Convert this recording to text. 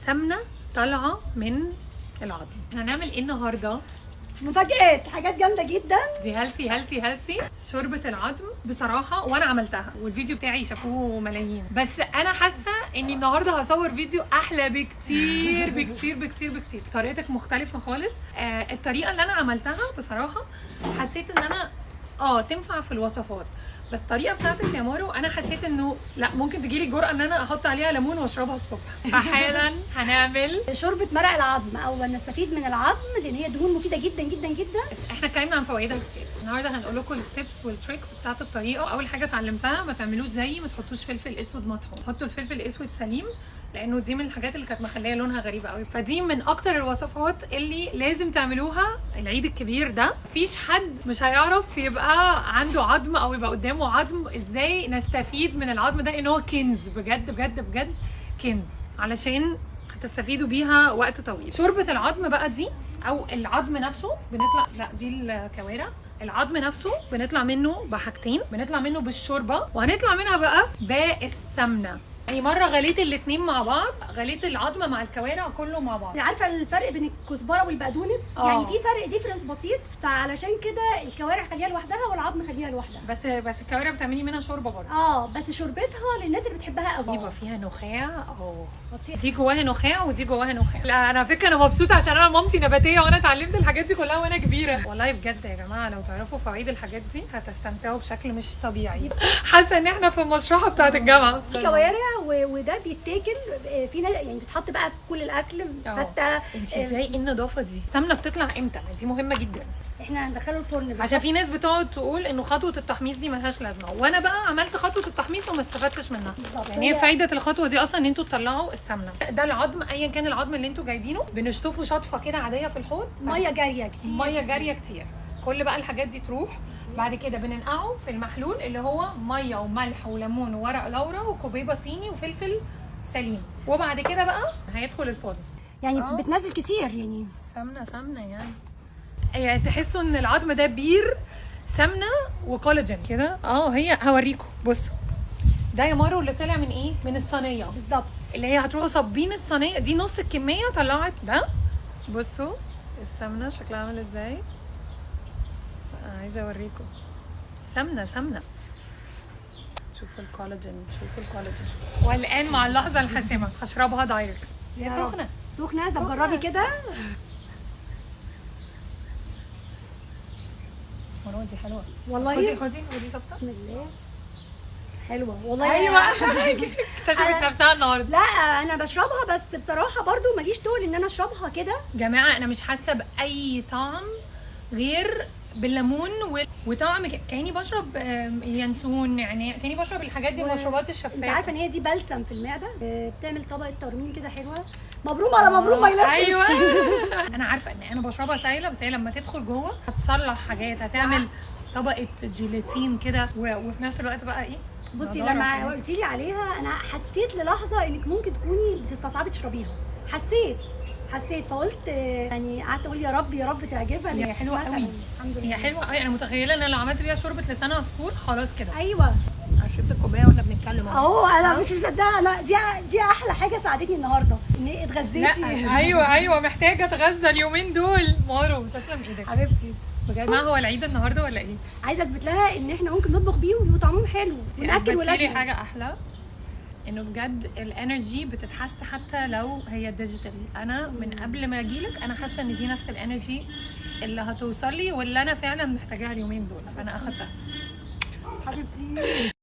سمنه طالعه من العظم. احنا هنعمل ايه النهارده؟ مفاجآت، حاجات جامده جدا. دي هيلثي شوربه العظم بصراحه، وانا عملتها والفيديو بتاعي شافوه ملايين، بس انا حاسه اني النهارده هصور فيديو احلى بكتير بكتير بكتير بكتير. طريقتك مختلفه خالص. الطريقه اللي انا عملتها بصراحه حسيت ان انا تنفع في الوصفات، بس الطريقه بتاعتك يا مارو انا حسيت انه لا، ممكن تجيلي الجرأه ان انا احط عليها ليمون واشربها الصبح. فحالا هنعمل شوربه مرق العظم او نستفيد من العظم لان هي دهون مفيده جدا جدا جدا. احنا اتكلمنا عن فوائدها كتير، النهارده هنقول لكم التيبس والتريكس بتاعت الطريقه. اول حاجه اتعلمتها ما تعملوش زيي، ما تحطوش فلفل اسود مطحون، حطوا الفلفل الاسود سليم لانه دي من الحاجات اللي كانت مخليه لونها غريب قوي. فدي من اكتر الوصفات اللي لازم تعملوها العيد الكبير ده. مفيش حد مش هيعرف يبقى عنده عظم او يبقى قدامه عظم. ازاي نستفيد من العظم ده؟ ان هو كنز بجد بجد بجد، كنز علشان هتستفيدوا بيها وقت طويل. شوربه العظم بقى دي او العظم نفسه بنطلع، لا دي الكوارع. العظم نفسه بنطلع منه بحاجتين، بنطلع منه بالشوربه وهنطلع منها بقى بالسمنه. يعني مره غليت الاتنين مع بعض، غليت العظم مع الكوارع كله مع بعض. عارفه الفرق بين الكزبره والبقدونس؟ يعني في فرق ديفرنس بسيط، فعلشان كده الكوارع خليها لوحدها والعظم خليها لوحدها. بس الكوارع بتعملي منها شوربه برضه. بس شوربتها للناس اللي بتحبها قوي. يبقى فيها نخاع. دي جواها نخاع ودي جواها نخاع. لا انا فكره انا مبسوطه عشان انا مامتي نباتيه وانا اتعلمت الحاجات دي كلها وانا كبيره. والله بجد يا جماعه لو تعرفوا فوائد الحاجات دي هتستمتعوا بشكل مش طبيعي. حاسه ان احنا في المشرحه بتاعه الجامعه. كوارع وده بيتاكل في يعني بيتحط بقى في كل الاكل. فته. انت ازاي النظافه دي؟ السمنه بتطلع امتى؟ دي مهمه جدا. احنا هندخله الفرن بس. عشان في ناس بتقعد تقول انه خطوه التحميص دي ملهاش لازمه، وانا بقى عملت خطوه التحميص وما استفدتش منها. يعني هي فايده الخطوه دي اصلا ان انتوا تطلعوا السمنه. ده العظم ايا كان العظم اللي انتوا جايبينه، بنشطفه شطفه كده عاديه في الحوض، ميه جاريه كتير، ميه جاريه كتير. كل بقى الحاجات دي تروح. بعد كده بننقعه في المحلول اللي هو ميه وملح وليمون وورق لورا وكوبيبه صيني وفلفل سليم، وبعد كده بقى هيدخل الفرن. يعني بتنزل كتير يعني سمنه يعني تحسوا ان العظم ده بير سمنه وكولاجين كده. هي هوريكم. بصوا ده يا مارو اللي طلع من ايه؟ من الصينيه بالظبط، اللي هي هتروحوا صابين الصينيه دي نص الكميه طلعت ده. بصوا السمنه شكلها عامل ازاي. عايزه اوريكم سمنه. شوفوا الكولاجين. والان مع اللحظه الحاسمه هشربها دايركت. هي سخنه. طب جربي كده. دي حلوه والله. خدي شطه. بسم الله. حلوه والله. ايوه اكتشفت نفسها النهارده. لا انا بشربها بس بصراحه برضو ماليش تقول ان انا اشربها كده. جماعه انا مش حاسه باي طعم غير بالليمون وطعم كاني بشرب ينسون نعناع، كاني بشرب الحاجات دي المشروبات الشفافه. انت عارفه ان هي دي بلسم في المعده، بتعمل طبقه ترميم كده حلوه. مبروم على مبروم ما يلفش. ايوه انا عارفه ان انا بشربها سايله، بس هي لما تدخل جوه هتصلح حاجات، هتعمل طبقه جيلاتين كده وفي نفس الوقت بقى ايه. بصي لما قلتي لي عليها انا حسيت للحظه انك ممكن تكوني بتستصعبي تشربيها. حسيت فقلت يعني قعدت اقول يا رب تعجبها. هي حلوه قوي. الحمد لله هي حلوه قوي. انا متخيله ان انا لو عملت بيها شوربه لسان عصفور خلاص كده. ايوه شربت الكوبايه واحنا بنتكلم اهو. انا مش مصدقه. لا دي احلى حاجه ساعدتني النهارده ان اتغذيتي. ايوه محتاجه اتغذى اليومين دول. مارو تسلم ايدك حبيبتي بجد. ما هو العيد النهارده ولا ايه؟ عايزه اثبت لها ان احنا ممكن نطبخ بيهم وطعمهم حلو وناكل ولادنا. حاجه احلى انه بجد الانرجي بتتحس حتى لو هي ديجيتال. انا من قبل ما اجيلك انا حاسه ان دي نفس الانرجي اللي هتوصل لي واللي انا فعلا محتاجاها اليومين دول، فانا اخدتها. حبيبتي